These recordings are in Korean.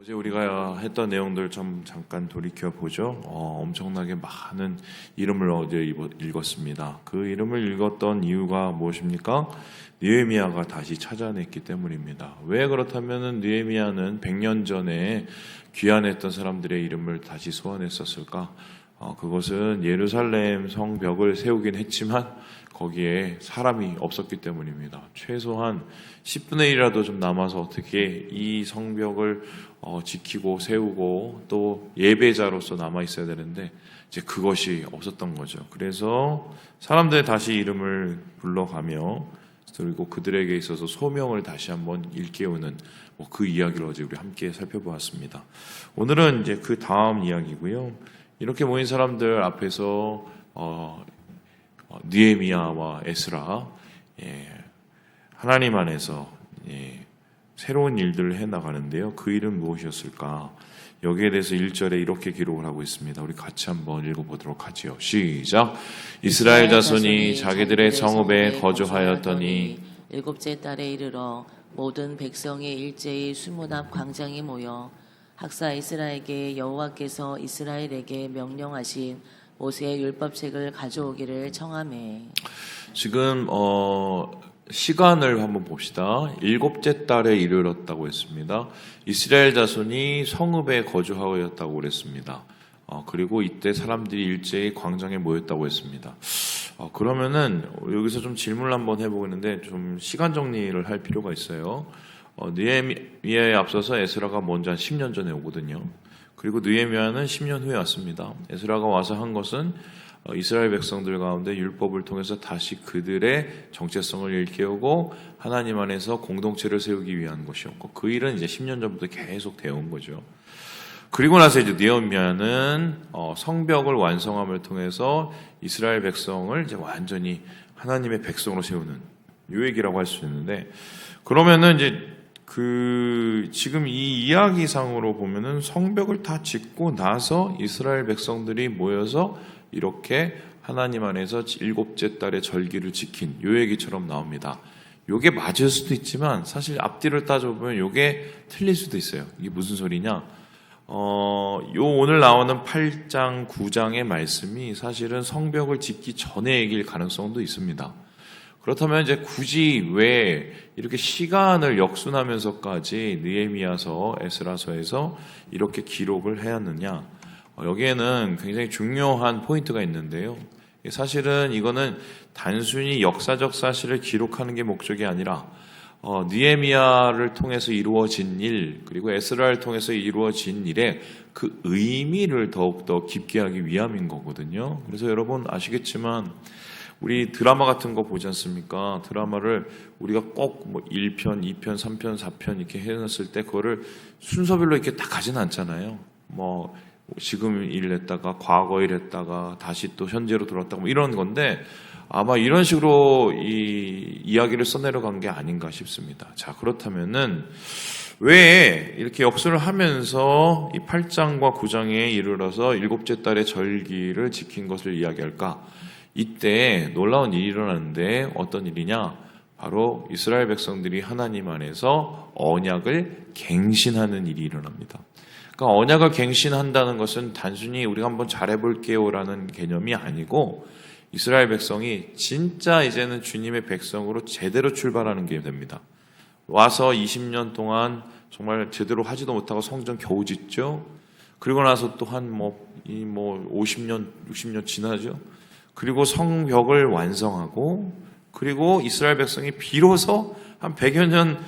어제 우리가 했던 내용들 좀 잠깐 돌이켜 보죠. 엄청나게 많은 이름을 어제 읽었습니다. 그 이름을 읽었던 이유가 무엇입니까? 느헤미야가 다시 찾아냈기 때문입니다. 왜 그렇다면은 느헤미야는 100년 전에 귀환했던 사람들의 이름을 다시 소환했었을까? 그것은 예루살렘 성벽을 세우긴 했지만 거기에 사람이 없었기 때문입니다. 최소한 10분의 1이라도 좀 남아서 어떻게 이 성벽을 지키고 세우고 또 예배자로서 남아 있어야 되는데 이제 그것이 없었던 거죠. 그래서 사람들이 다시 이름을 불러가며 그리고 그들에게 있어서 소명을 다시 한번 일깨우는 그 이야기를 어제 우리 함께 살펴보았습니다. 오늘은 이제 그 다음 이야기고요. 이렇게 모인 사람들 앞에서 느헤미야와 에스라 하나님 안에서 새로운 일들을 해나가는데요. 그 일은 무엇이었을까? 여기에 대해서 1절에 이렇게 기록을 하고 있습니다. 우리 같이 한번 읽어보도록 하지요. 시작! 이스라엘 자손이 자기들의 성읍에 거주하였더니 일곱째 달에 이르러 모든 백성이 일제히 수문 앞 광장에 모여 학사 이스라에게 여호와께서 이스라엘에게 명령하신 모세의 율법책을 가져오기를 청하매. 지금 시간을 한번 봅시다. 7째 달에 이르렀다고 했습니다. 이스라엘 자손이 성읍에 거주하였다고 그랬습니다. 그리고 이때 사람들이 일제히 광장에 모였다고 했습니다. 그러면은 여기서 좀 질문을 한번 해보겠는데 좀 시간 정리를 할 필요가 있어요. 느헤미야에 앞서서 에스라가 먼저 한 10년 전에 오거든요. 그리고 느헤미야는 10년 후에 왔습니다. 에스라가 와서 한 것은 이스라엘 백성들 가운데 율법을 통해서 다시 그들의 정체성을 일깨우고 하나님 안에서 공동체를 세우기 위한 것이었고 그 일은 이제 10년 전부터 계속 되어 온 거죠. 그리고 나서 이제 느헤미야는 성벽을 완성함을 통해서 이스라엘 백성을 이제 완전히 하나님의 백성으로 세우는 요 얘기라고 할 수 있는데 그러면은 이제 지금 이 이야기상으로 보면은 성벽을 다 짓고 나서 이스라엘 백성들이 모여서 이렇게 하나님 안에서 7째 달의 절기를 지킨 요 얘기처럼 나옵니다. 요게 맞을 수도 있지만 사실 앞뒤를 따져보면 요게 틀릴 수도 있어요. 이게 무슨 소리냐? 요 오늘 나오는 8장, 9장의 말씀이 사실은 성벽을 짓기 전의 얘기일 가능성도 있습니다. 그렇다면 이제 굳이 왜 이렇게 시간을 역순하면서까지 느헤미야서, 에스라서에서 이렇게 기록을 해왔느냐? 여기에는 굉장히 중요한 포인트가 있는데요. 사실은 이거는 단순히 역사적 사실을 기록하는 게 목적이 아니라 느헤미야를 통해서 이루어진 일 그리고 에스라를 통해서 이루어진 일의 그 의미를 더욱더 깊게 하기 위함인 거거든요. 그래서 여러분 아시겠지만 우리 드라마 같은 거 보지 않습니까? 드라마를 우리가 꼭 1편, 2편, 3편, 4편 이렇게 해놨을 때 그거를 순서별로 이렇게 다 가지는 않잖아요. 지금 일했다가 과거 일했다가 다시 또 현재로 돌아왔다가 이런 건데 아마 이런 식으로 이 이야기를 써내려간 게 아닌가 싶습니다. 자, 그렇다면은 왜 이렇게 역순을 하면서 이 8장과 9장에 이르러서 7째 달의 절기를 지킨 것을 이야기할까? 이때 놀라운 일이 일어나는데 어떤 일이냐? 바로 이스라엘 백성들이 하나님 안에서 언약을 갱신하는 일이 일어납니다. 그러니까 언약을 갱신한다는 것은 단순히 우리가 한번 잘해볼게요라는 개념이 아니고 이스라엘 백성이 진짜 이제는 주님의 백성으로 제대로 출발하는 게 됩니다. 와서 20년 동안 정말 제대로 하지도 못하고 성전 겨우 짓죠. 그리고 나서 또 한 50년, 60년 지나죠. 그리고 성벽을 완성하고 그리고 이스라엘 백성이 비로소 한 100여 년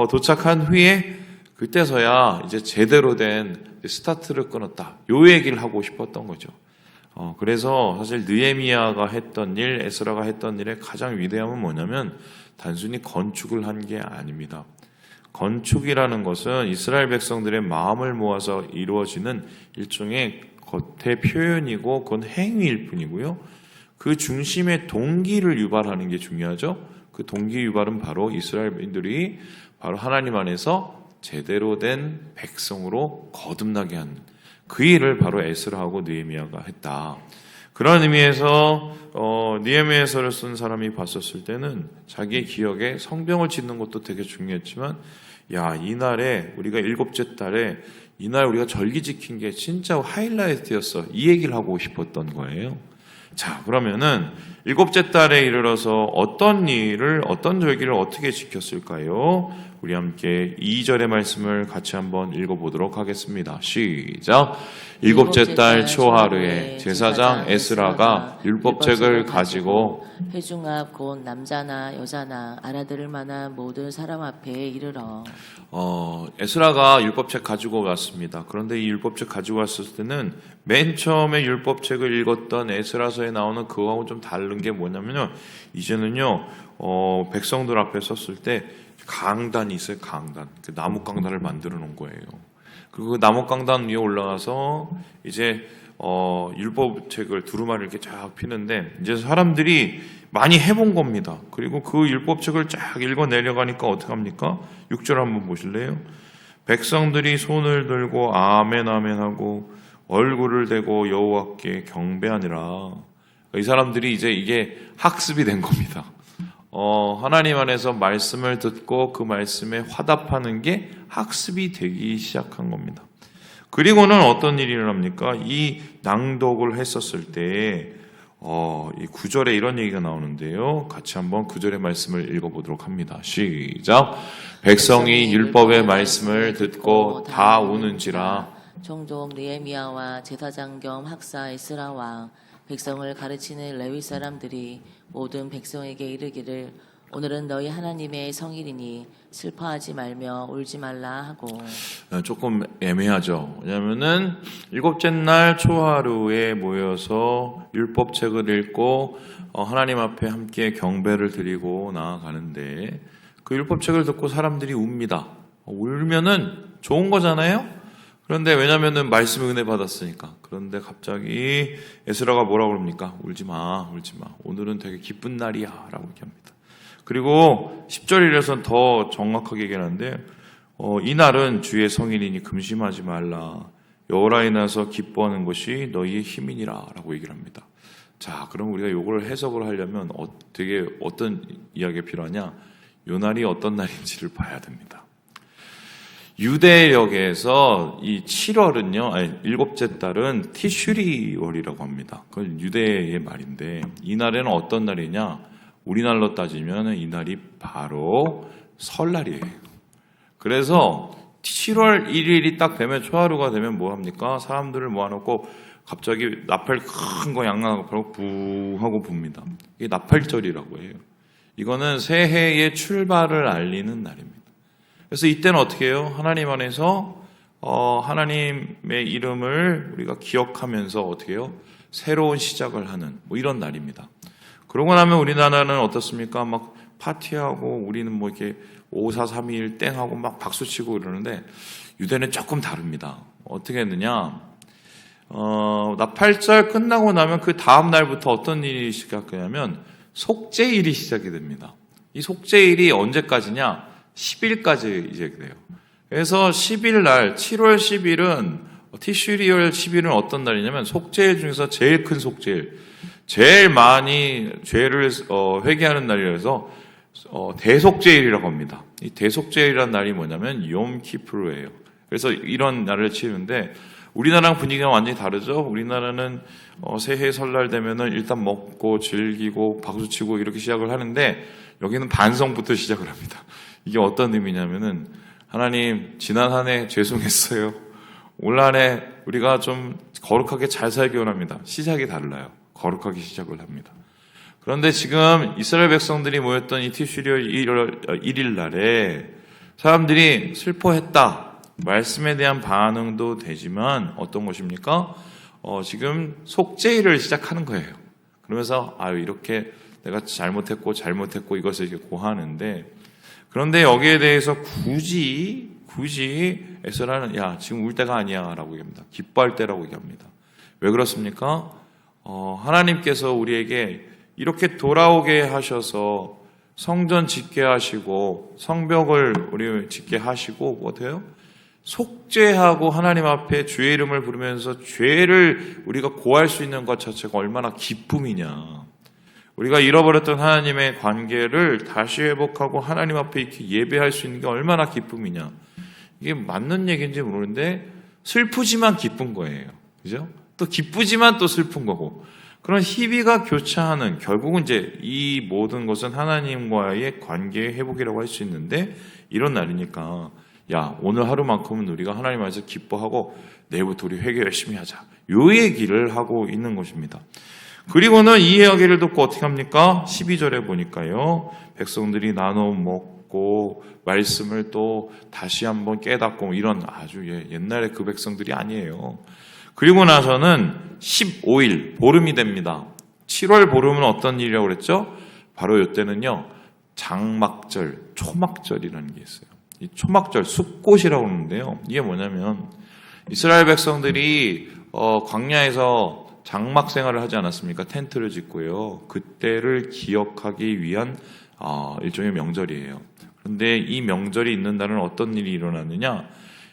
도착한 후에 그때서야 이제 제대로 된 스타트를 끊었다. 요 얘기를 하고 싶었던 거죠. 그래서 사실 느헤미야가 했던 일, 에스라가 했던 일의 가장 위대함은 뭐냐면 단순히 건축을 한 게 아닙니다. 건축이라는 것은 이스라엘 백성들의 마음을 모아서 이루어지는 일종의 겉의 표현이고 그건 행위일 뿐이고요. 그 중심의 동기를 유발하는 게 중요하죠. 그 동기 유발은 바로 이스라엘인들이 바로 하나님 안에서 제대로 된 백성으로 거듭나게 하는 그 일을 바로 에스라하고 느헤미야가 했다. 그런 의미에서 느헤미야서를 쓴 사람이 봤었을 때는 자기의 기억에 성벽을 짓는 것도 되게 중요했지만 야, 이날에 우리가 일곱째 달에 이날 우리가 절기 지킨 게 진짜 하이라이트였어. 이 얘기를 하고 싶었던 거예요. 자, 그러면은 일곱째 달에 이르러서 어떤 일을, 어떤 절기를 어떻게 지켰을까요? 우리 함께 2절의 말씀을 같이 한번 읽어보도록 하겠습니다. 시작. 일곱째 달 초하루에 제사장 에스라가 율법책을 가지고 회중 앞 곧 남자나 여자나 알아들을 만한 모든 사람 앞에 이르러 에스라가 율법책 가지고 왔습니다. 그런데 이 율법책 가지고 왔을 때는 맨 처음에 율법책을 읽었던 에스라서에 나오는 그거하고 좀 다른 게 뭐냐면요. 이제는요, 백성들 앞에 섰을 때 강단이 있어요. 강단. 그 나무 강단을 만들어 놓은 거예요. 그리고 그 나무 강단 위에 올라가서 이제 율법책을 두루마리를 이렇게 쫙 피는데 이제 사람들이 많이 해본 겁니다. 그리고 그 율법책을 쫙 읽어 내려가니까 어떻게 합니까? 6절 한번 보실래요? 백성들이 손을 들고 아멘 아멘 하고 얼굴을 대고 여호와께 경배하니라. 이 사람들이 이제 이게 학습이 된 겁니다. 하나님 안에서 말씀을 듣고 그 말씀에 화답하는 게 학습이 되기 시작한 겁니다. 그리고는 어떤 일이 일어납니까? 이 낭독을 했었을 때, 이 9절에 이런 얘기가 나오는데요. 같이 한번 9절의 말씀을 읽어보도록 합니다. 시작. 백성이 율법의 말씀을 듣고 다 우는지라. 총독 느헤미야와 제사장 겸 학사 에스라와 백성을 가르치는 레위 사람들이 모든 백성에게 이르기를 오늘은 너희 하나님의 성일이니 슬퍼하지 말며 울지 말라 하고. 조금 애매하죠. 왜냐하면은 일곱째 날 초하루에 모여서 율법책을 읽고 하나님 앞에 함께 경배를 드리고 나아가는데 그 율법책을 듣고 사람들이 웁니다. 울면은 좋은 거잖아요. 그런데 왜냐면은 말씀을 은혜 받았으니까. 그런데 갑자기 에스라가 뭐라고 그럽니까? 울지 마, 울지 마. 오늘은 되게 기쁜 날이야 라고 얘기합니다. 그리고 10절이라서는 더 정확하게 얘기하는데 이 날은 주의 성일이니 금심하지 말라. 여호와로 인하여서 기뻐하는 것이 너희의 힘이니라 라고 얘기를 합니다. 자, 그럼 우리가 요걸 해석을 하려면 되게 어떤 이야기가 필요하냐? 요 날이 어떤 날인지를 봐야 됩니다. 유대력에서 이 7월은요, 일곱째 달은 티슈리월이라고 합니다. 그건 유대의 말인데, 이 날에는 어떤 날이냐? 우리날로 따지면 이 날이 바로 설날이에요. 그래서 7월 1일이 딱 되면, 초하루가 되면 뭐 합니까? 사람들을 모아놓고 갑자기 나팔 큰 거 양나고 부 하고 붑니다. 이게 나팔절이라고 해요. 이거는 새해의 출발을 알리는 날입니다. 그래서 이때는 어떻게 해요? 하나님 안에서 하나님의 이름을 우리가 기억하면서 어떻게 해요? 새로운 시작을 하는 뭐 이런 날입니다. 그러고 나면 우리나라는 어떻습니까? 막 파티하고 우리는 뭐 이렇게 5, 4, 3, 2, 1 땡하고 막 박수치고 그러는데 유대는 조금 다릅니다. 어떻게 했느냐? 나팔절 끝나고 나면 그 다음 날부터 어떤 일이 시작되냐면 속죄일이 시작이 됩니다. 이 속죄일이 언제까지냐? 10일까지 이제 돼요. 그래서 10일 날, 7월 10일은, 티슈리월 10일은 어떤 날이냐면 속죄일 중에서 제일 큰 속죄일, 제일 많이 죄를 회개하는 날이라서 대속죄일이라고 합니다. 이 대속죄일이라는 날이 뭐냐면 욤키프르예요. 그래서 이런 날을 치르는데 우리나라랑 분위기가 완전히 다르죠. 우리나라는 새해 설날 되면은 일단 먹고 즐기고 박수치고 이렇게 시작을 하는데 여기는 반성부터 시작을 합니다. 이게 어떤 의미냐면은 하나님 지난 한 해 죄송했어요. 올 한 해 우리가 좀 거룩하게 잘 살기 원합니다. 시작이 달라요. 거룩하게 시작을 합니다. 그런데 지금 이스라엘 백성들이 모였던 이 티슈리월 1일 날에 사람들이 슬퍼했다. 말씀에 대한 반응도 되지만 어떤 것입니까? 지금 속죄일을 시작하는 거예요. 그러면서 이렇게 내가 잘못했고 이것을 이렇게 고하는데 그런데 여기에 대해서 굳이 에스라는 지금 울 때가 아니야 라고 얘기합니다. 기뻐할 때라고 얘기합니다. 왜 그렇습니까? 하나님께서 우리에게 이렇게 돌아오게 하셔서 성전 짓게 하시고 성벽을 우리 짓게 하시고 어때요? 속죄하고 하나님 앞에 주의 이름을 부르면서 죄를 우리가 고할 수 있는 것 자체가 얼마나 기쁨이냐. 우리가 잃어버렸던 하나님의 관계를 다시 회복하고 하나님 앞에 이렇게 예배할 수 있는 게 얼마나 기쁨이냐. 이게 맞는 얘기인지 모르는데 슬프지만 기쁜 거예요. 그죠? 또 기쁘지만 또 슬픈 거고. 그런 희비가 교차하는, 결국은 이제 이 모든 것은 하나님과의 관계의 회복이라고 할 수 있는데, 이런 날이니까 야, 오늘 하루만큼은 우리가 하나님 안에서 기뻐하고 내일부터 우리 회개 열심히 하자, 요 얘기를 하고 있는 것입니다. 그리고는 이 이야기를 듣고 어떻게 합니까? 12절에 보니까요, 백성들이 나눠 먹고 말씀을 또 다시 한번 깨닫고, 이런 아주 옛날에 그 백성들이 아니에요. 그리고 나서는 15일 보름이 됩니다. 7월 보름은 어떤 일이라고 그랬죠? 바로 이때는요, 장막절, 초막절이라는 게 있어요. 이 초막절, 숲꽃이라고 하는데요, 이게 뭐냐면 이스라엘 백성들이 광야에서 장막 생활을 하지 않았습니까? 텐트를 짓고요. 그때를 기억하기 위한 일종의 명절이에요. 그런데 이 명절이 있는 날은 어떤 일이 일어나느냐?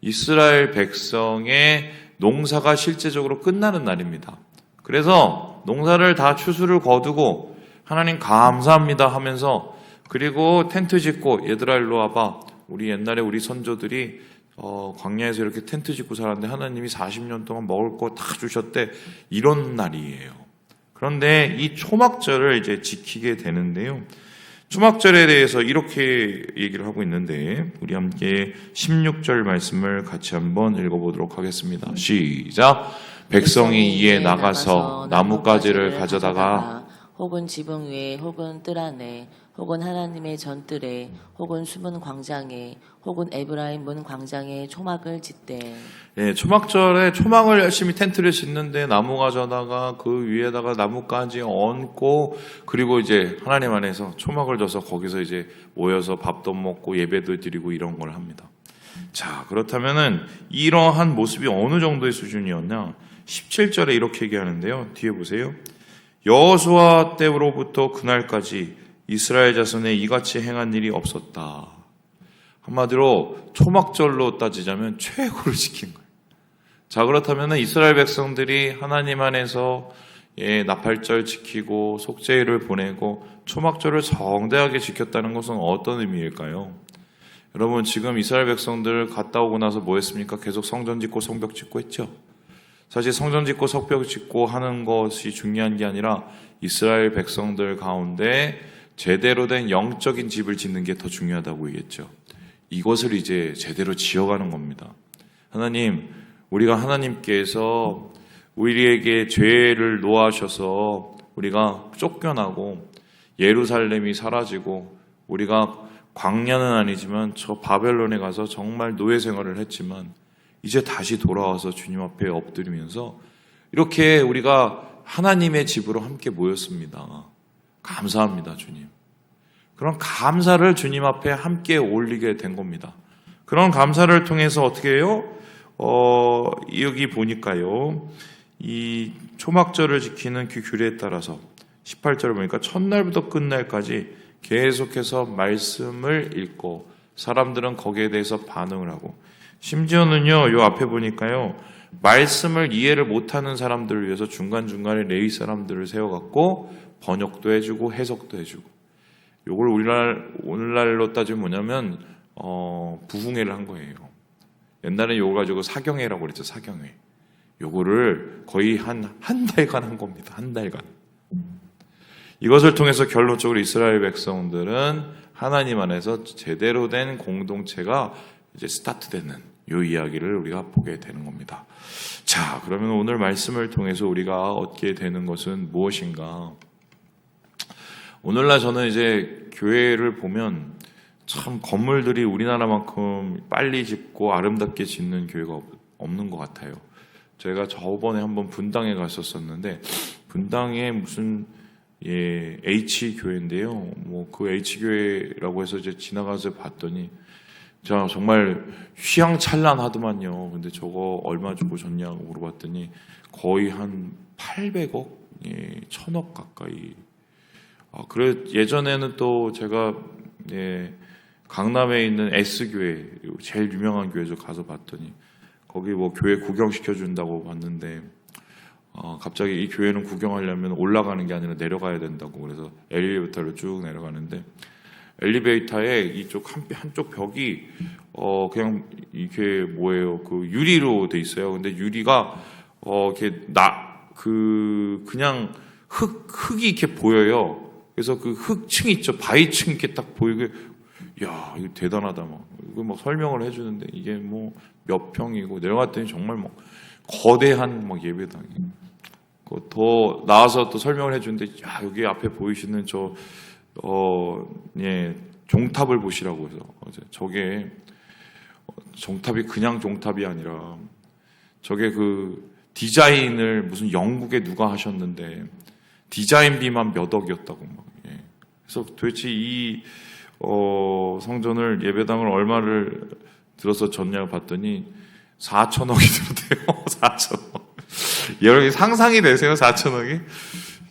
이스라엘 백성의 농사가 실제적으로 끝나는 날입니다. 그래서 농사를 다 추수를 거두고 하나님 감사합니다 하면서, 그리고 텐트 짓고, 얘들아 일로 와봐, 우리 옛날에 우리 선조들이 광야에서 이렇게 텐트 짓고 살았는데 하나님이 40년 동안 먹을 거 다 주셨대, 이런 날이에요. 그런데 이 초막절을 이제 지키게 되는데요, 초막절에 대해서 이렇게 얘기를 하고 있는데, 우리 함께 16절 말씀을 같이 한번 읽어보도록 하겠습니다. 시작. 백성이 이에 나가서 나뭇가지를 가져다가 혹은 지붕 위에, 혹은 뜰 안에, 혹은 하나님의 전뜰에, 혹은 숨은 광장에, 혹은 에브라임 문 광장에 초막을 짓되. 예, 초막절에 초막을 열심히 텐트를 짓는데 나무 가져다가 그 위에다가 나뭇가지 얹고, 그리고 이제 하나님 안에서 초막을 져서 거기서 이제 모여서 밥도 먹고 예배도 드리고 이런 걸 합니다. 자, 그렇다면은 이러한 모습이 어느 정도의 수준이었냐? 17절에 이렇게 얘기하는데요. 뒤에 보세요. 여호수아 때로부터 그날까지 이스라엘 자손에 이같이 행한 일이 없었다. 한마디로 초막절로 따지자면 최고를 지킨 거예요. 자, 그렇다면 이스라엘 백성들이 하나님 안에서 나팔절 지키고 속죄일을 보내고 초막절을 정대하게 지켰다는 것은 어떤 의미일까요? 여러분, 지금 이스라엘 백성들 갔다 오고 나서 뭐 했습니까? 계속 성전 짓고 성벽 짓고 했죠. 사실 성전 짓고 성벽 짓고 하는 것이 중요한 게 아니라 이스라엘 백성들 가운데 제대로 된 영적인 집을 짓는 게 더 중요하다고 얘기했죠. 이것을 이제 제대로 지어가는 겁니다. 하나님, 우리가 하나님께서 우리에게 죄를 놓아셔서 우리가 쫓겨나고 예루살렘이 사라지고 우리가 광야는 아니지만 저 바벨론에 가서 정말 노예 생활을 했지만 이제 다시 돌아와서 주님 앞에 엎드리면서 이렇게 우리가 하나님의 집으로 함께 모였습니다. 감사합니다, 주님. 그런 감사를 주님 앞에 함께 올리게 된 겁니다. 그런 감사를 통해서 어떻게 해요? 여기 보니까요, 이 초막절을 지키는 그 규례에 따라서 18절을 보니까 첫날부터 끝날까지 계속해서 말씀을 읽고 사람들은 거기에 대해서 반응을 하고, 심지어는요, 요 앞에 보니까요, 말씀을 이해를 못하는 사람들을 위해서 중간중간에 레위 사람들을 세워갖고 번역도 해주고 해석도 해주고, 요걸 오늘날로 따지면 뭐냐면 부흥회를 한 거예요. 옛날에 요거 가지고 사경회라고 그랬죠. 사경회. 요거를 거의 한 달간 한 겁니다. 한 달간. 이것을 통해서 결론적으로 이스라엘 백성들은 하나님 안에서 제대로 된 공동체가 이제 스타트되는 요 이야기를 우리가 보게 되는 겁니다. 자, 그러면 오늘 말씀을 통해서 우리가 얻게 되는 것은 무엇인가? 오늘날 저는 이제 교회를 보면 참 건물들이 우리나라만큼 빨리 짓고 아름답게 짓는 교회가 없는 것 같아요. 제가 저번에 한번 분당에 갔었었는데, 분당에 무슨 H교회인데요. 뭐 그 H교회라고 해서 이제 지나가서 봤더니 자, 정말 휘황찬란하더만요. 근데 저거 얼마 주고 줬냐고 물어봤더니 거의 한 800억, 1000억 가까이. 그래, 예전에는 또 제가 강남에 있는 S교회, 제일 유명한 교회죠. 가서 봤더니 거기 뭐 교회 구경시켜준다고 봤는데 갑자기 이 교회는 구경하려면 올라가는 게 아니라 내려가야 된다고 그래서 엘리베이터로 쭉 내려가는데 엘리베이터의 이쪽 한쪽 벽이 그냥 이게 뭐예요? 그 유리로 돼 있어요. 근데 유리가 이렇게 그냥 흙이 이렇게 보여요. 그래서 그 흙층 있죠. 바위층 이렇게 딱 보이게 야, 이거 대단하다 막. 이거 막 설명을 해 주는데 이게 뭐 몇 평이고 내려갔더니 정말 막 거대한 막 예배당이. 더 나와서 또 설명을 해 주는데 야, 여기 앞에 보이시는 종탑을 보시라고 해서 저게 종탑이 그냥 종탑이 아니라 저게 그 디자인을 무슨 영국에 누가 하셨는데 디자인비만 몇 억이었다고 막. 그래서 도대체 이 성전을 예배당을 얼마를 들어서 졌냐고 봤더니 4천억이 들었대요. 4천억. 여러분 상상이 되세요? 4천억이?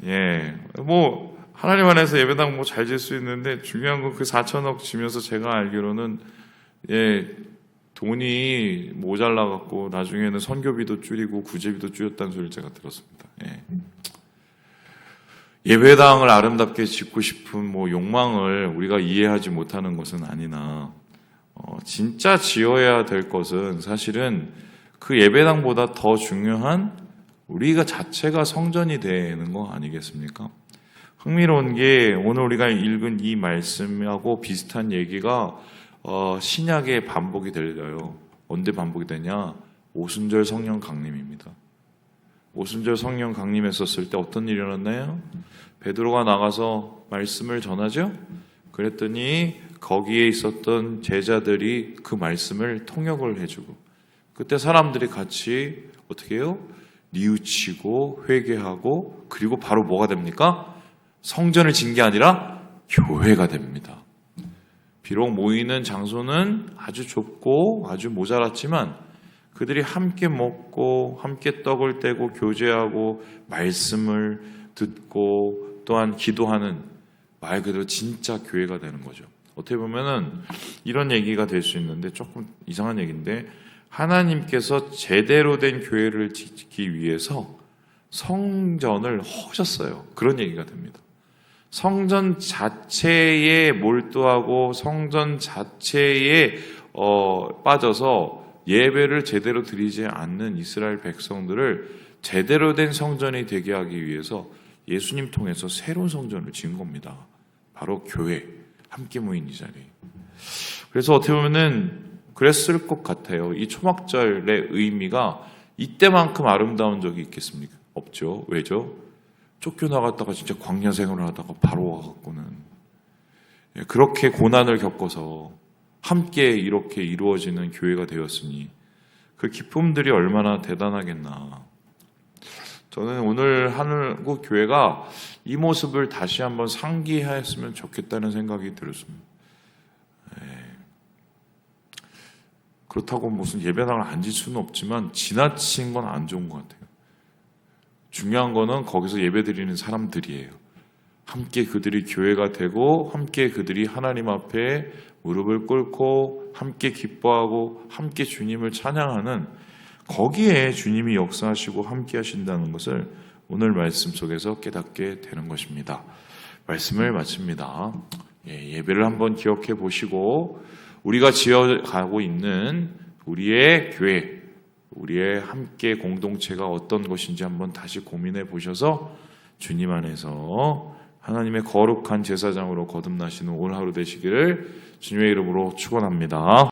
예. 뭐 하나님 안에서 예배당 뭐 잘 질 수 있는데 중요한 건 그 4천억 지면서 제가 알기로는 돈이 모자라 갖고 나중에는 선교비도 줄이고 구제비도 줄였다는 소리를 제가 들었습니다. 예배당을 아름답게 짓고 싶은 뭐 욕망을 우리가 이해하지 못하는 것은 아니나 진짜 지어야 될 것은 사실은 그 예배당보다 더 중요한 우리가 자체가 성전이 되는 거 아니겠습니까? 흥미로운 게 오늘 우리가 읽은 이 말씀하고 비슷한 얘기가 신약에 반복이 들려요. 언제 반복이 되냐? 오순절 성령 강림입니다. 오순절 성령 강림했었을 때 어떤 일이 일어났나요? 베드로가 나가서 말씀을 전하죠. 그랬더니 거기에 있었던 제자들이 그 말씀을 통역을 해주고 그때 사람들이 같이 어떻게 해요? 뉘우치고 회개하고 그리고 바로 뭐가 됩니까? 성전을 진 게 아니라 교회가 됩니다. 비록 모이는 장소는 아주 좁고 아주 모자랐지만 그들이 함께 먹고 함께 떡을 떼고 교제하고 말씀을 듣고 또한 기도하는 말 그대로 진짜 교회가 되는 거죠. 어떻게 보면은 이런 얘기가 될 수 있는데 조금 이상한 얘기인데 하나님께서 제대로 된 교회를 짓기 위해서 성전을 허셨어요. 그런 얘기가 됩니다. 성전 자체에 몰두하고 성전 자체에 빠져서 예배를 제대로 드리지 않는 이스라엘 백성들을 제대로 된 성전이 되게 하기 위해서 예수님 통해서 새로운 성전을 지은 겁니다. 바로 교회, 함께 모인 이 자리. 그래서 어떻게 보면은 그랬을 것 같아요. 이 초막절의 의미가 이때만큼 아름다운 적이 있겠습니까? 없죠. 왜죠? 쫓겨나갔다가 진짜 광야 생활을 하다가 바로 와갖고는 그렇게 고난을 겪어서 함께 이렇게 이루어지는 교회가 되었으니 그 기쁨들이 얼마나 대단하겠나. 저는 오늘 한국 교회가 이 모습을 다시 한번 상기하였으면 좋겠다는 생각이 들었습니다. 그렇다고 무슨 예배당을 안 질 수는 없지만 지나친 건 안 좋은 것 같아요. 중요한 거는 거기서 예배드리는 사람들이에요. 함께 그들이 교회가 되고 함께 그들이 하나님 앞에 무릎을 꿇고 함께 기뻐하고 함께 주님을 찬양하는 거기에 주님이 역사하시고 함께 하신다는 것을 오늘 말씀 속에서 깨닫게 되는 것입니다. 말씀을 마칩니다. 예배를 한번 기억해 보시고 우리가 지어가고 있는 우리의 교회, 우리의 함께 공동체가 어떤 것인지 한번 다시 고민해 보셔서 주님 안에서 하나님의 거룩한 제사장으로 거듭나시는 오늘 하루 되시기를 주님의 이름으로 축원합니다.